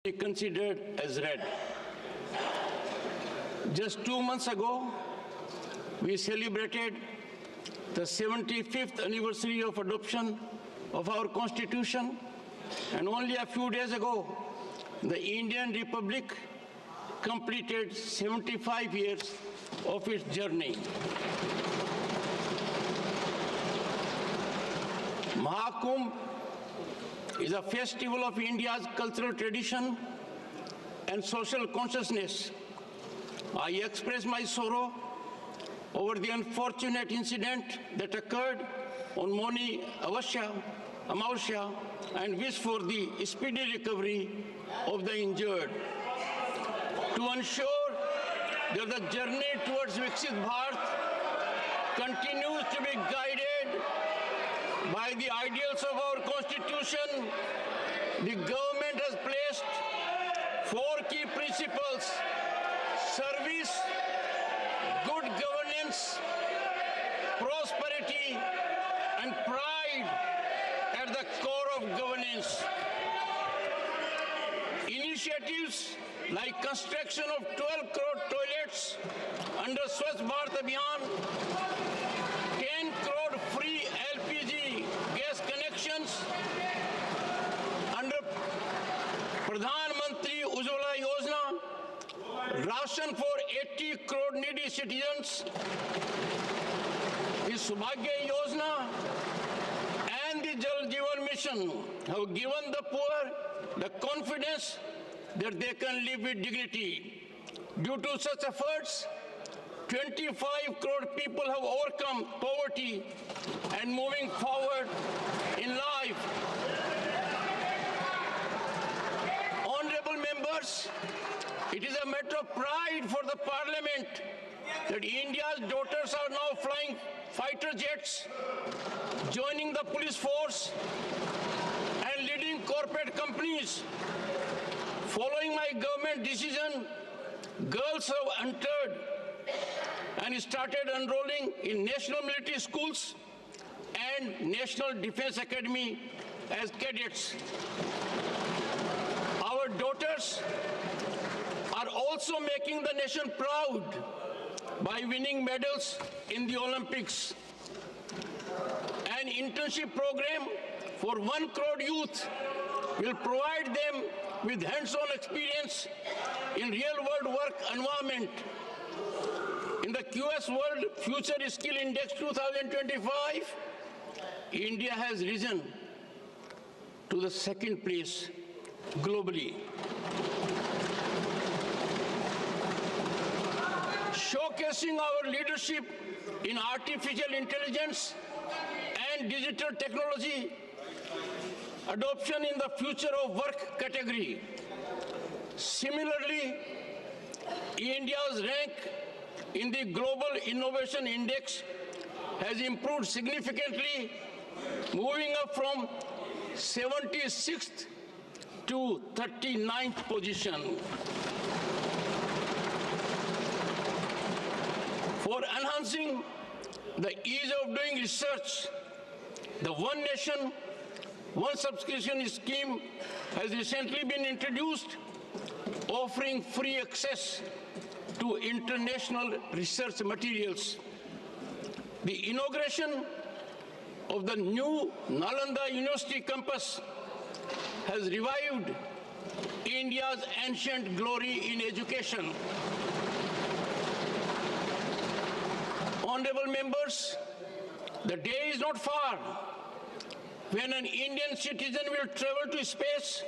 be considered as red. Just 2 months ago, we celebrated the 75th anniversary of adoption of our Constitution, and only a few days ago, the Indian Republic completed 75 years of its journey. Mahakumbh is a festival of India's cultural tradition and social consciousness. I express my sorrow over the unfortunate incident that occurred on Moni Amavasya and wish for the speedy recovery of the injured. To ensure that the journey towards Viksit Bharat continues to be guided by the ideals of our Constitution, the government has placed 4 key principles: service, good governance, prosperity, and pride at the core of governance. Initiatives like construction of 12 crore toilets under Swachh Bharat Abhiyan, 10 crore free LPG gas connections under Pradhan Mantri Ujjwala Yojana, ration for 80 crore needy citizens, the Subhagya Yojana, and the Jal Jeevan Mission have given the poor the confidence that they can live with dignity. Due to such efforts, 25 crore people have overcome poverty and moving forward in life. Honorable members, it is a matter of pride for the Parliament that India's daughters are now flying fighter jets, joining the police force, and leading corporate companies. Following my government decision, girls have entered and started enrolling in national military schools and National Defense Academy as cadets. Our daughters are also making the nation proud by winning medals in the Olympics. An internship program for 1 crore youth will provide them with hands-on experience in real-world work environment. In the QS World Future Skill Index 2025, India has risen to the 2nd place globally. Showcasing our leadership in artificial intelligence and digital technology, adoption in the future of work category. Similarly, India's rank in the Global Innovation Index has improved significantly, moving up from 76th to 39th position. For enhancing the ease of doing research, the One Nation, One Subscription scheme has recently been introduced, offering free access to international research materials. The inauguration of the new Nalanda University campus has revived India's ancient glory in education. Honorable members, the day is not far when an Indian citizen will travel to space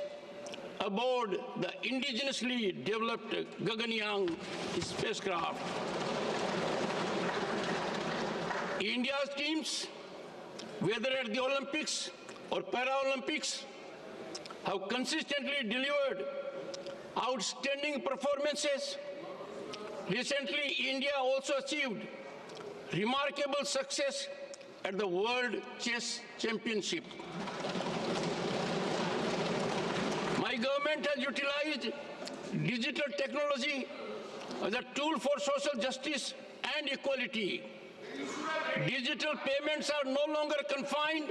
aboard the indigenously developed Gaganyaan spacecraft. India's teams, whether at the Olympics or Paralympics, have consistently delivered outstanding performances. Recently, India also achieved remarkable success at the World Chess Championship. My government has utilized digital technology as a tool for social justice and equality. Digital payments are no longer confined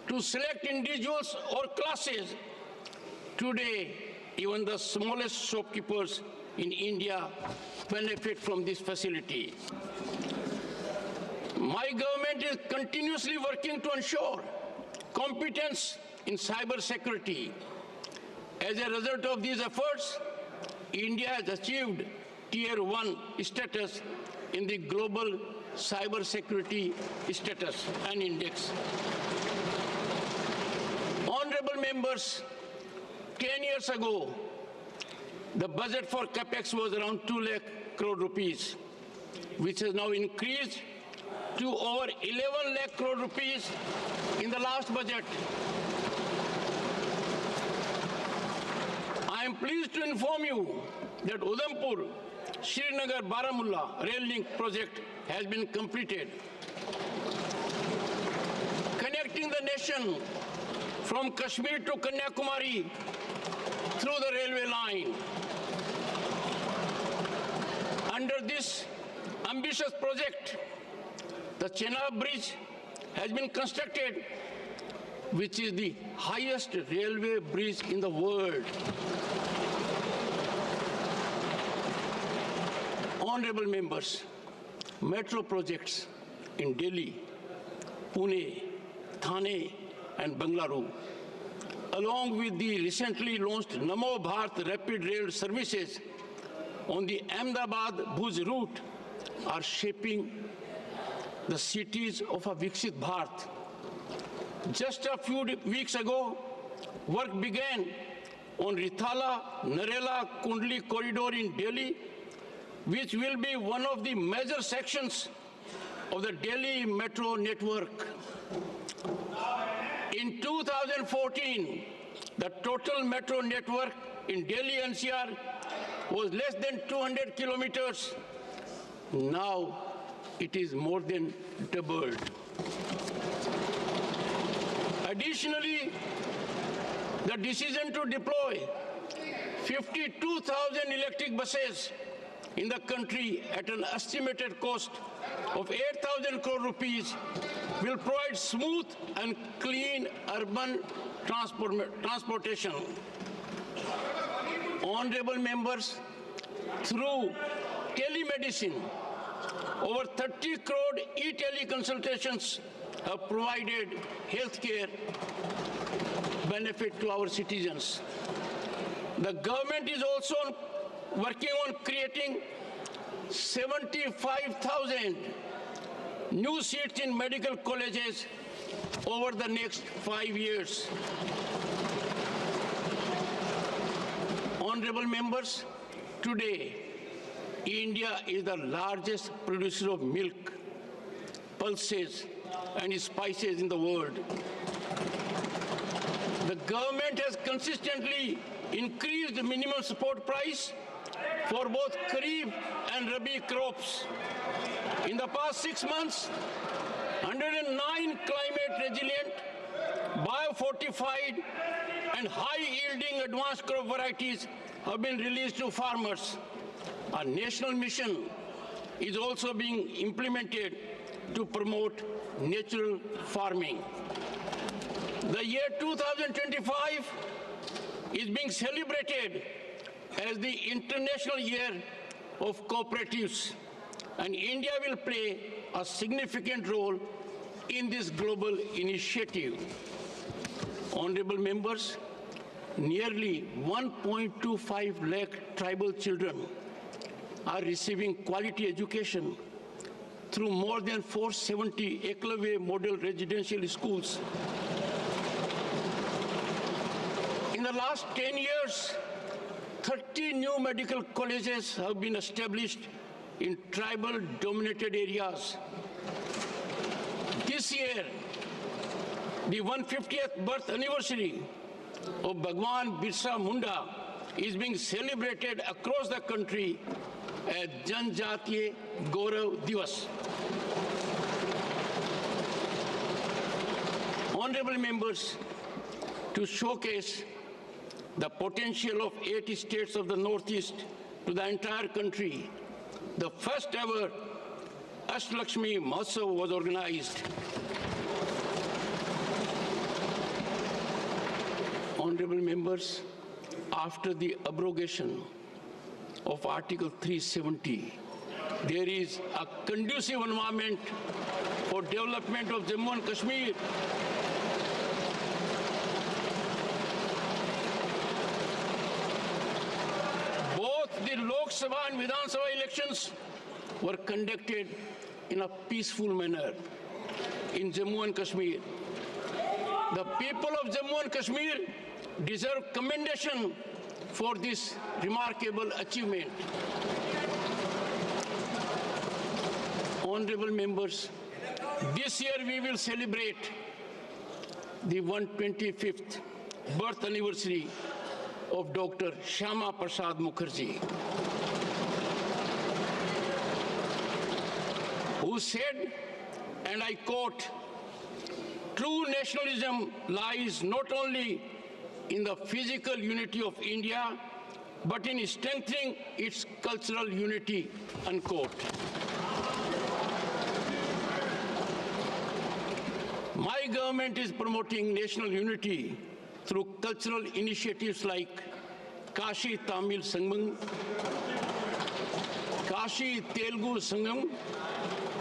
to select individuals or classes. Today, Even the smallest shopkeepers in India benefit from this facility. My government is continuously working to ensure competence in cyber security. As a result of these efforts, India has achieved Tier 1 status in the Global Cyber Security Status and Index. Honorable members, 10 years ago, the budget for CAPEX was around 2 lakh crore rupees, which has now increased to over 11 lakh crore rupees in the last budget. I am pleased to inform you that Udhampur, Srinagar, Baramulla rail link project has been completed, connecting the nation from Kashmir to Kanyakumari through the railway line. Under this ambitious project, the Chenab Bridge has been constructed, which is the highest railway bridge in the world. Honorable members, metro projects in Delhi, Pune, Thane, and Bengaluru, along with the recently launched Namo Bharat rapid rail services on the Ahmedabad-Bhuj route, are shaping the cities of a Viksit Bharat. Just a few weeks ago, work began on Rithala-Narela-Kundli corridor in Delhi, which will be one of the major sections of the Delhi metro network. In 2014, the total metro network in Delhi NCR was less than 200 kilometers. Now it is more than doubled. Additionally, the decision to deploy 52,000 electric buses in the country at an estimated cost of 8,000 crore rupees will provide smooth and clean urban transportation. Honorable members, through telemedicine, over 30 crore e-teleconsultations have provided healthcare benefit to our citizens. The government is also working on creating 75,000 new seats in medical colleges over the next 5 years. Honorable members, today, India is the largest producer of milk, pulses, and spices in the world. The government has consistently increased the minimum support price for both Kharif and Rabi crops. In the past 6 months, 109 climate-resilient, biofortified, and high-yielding advanced crop varieties have been released to farmers. A national mission is also being implemented to promote natural farming. The year 2025 is being celebrated as the International Year of Cooperatives, and India will play a significant role in this global initiative. Honorable members, nearly 1.25 lakh tribal children are receiving quality education through more than 470 Eklavya model residential schools. In the last 10 years, 30 new medical colleges have been established in tribal-dominated areas. This year, the 150th birth anniversary of Bhagwan Birsa Munda is being celebrated across the country as Janjatiya Gaurav Divas. Honorable members, to showcase the potential of 8 states of the Northeast to the entire country, the first ever Ashtalakshmi Mahotsav was organized. Honorable members, after the abrogation of Article 370, there is a conducive environment for development of Jammu and Kashmir. Both the Lok Sabha and Vidhan Sabha elections were conducted in a peaceful manner in Jammu and Kashmir. The people of Jammu and Kashmir deserve commendation for this remarkable achievement. Honorable members, this year we will celebrate the 125th birth anniversary of Dr. Shyama Prasad Mukherjee, who said, and I quote, "True nationalism lies not only in the physical unity of India, but in strengthening its cultural unity," unquote. My government is promoting national unity through cultural initiatives like Kashi Tamil Sangam, Kashi Telugu Sangam,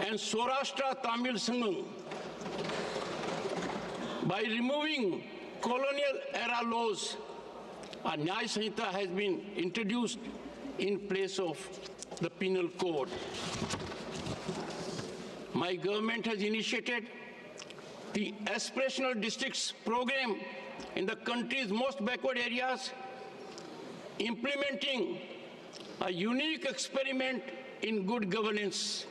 and Saurashtra Tamil Sangam. By removing colonial era laws, a Nyaya Sanhita has been introduced in place of the penal code. My government has initiated the Aspirational Districts program in the country's most backward areas, implementing a unique experiment in good governance.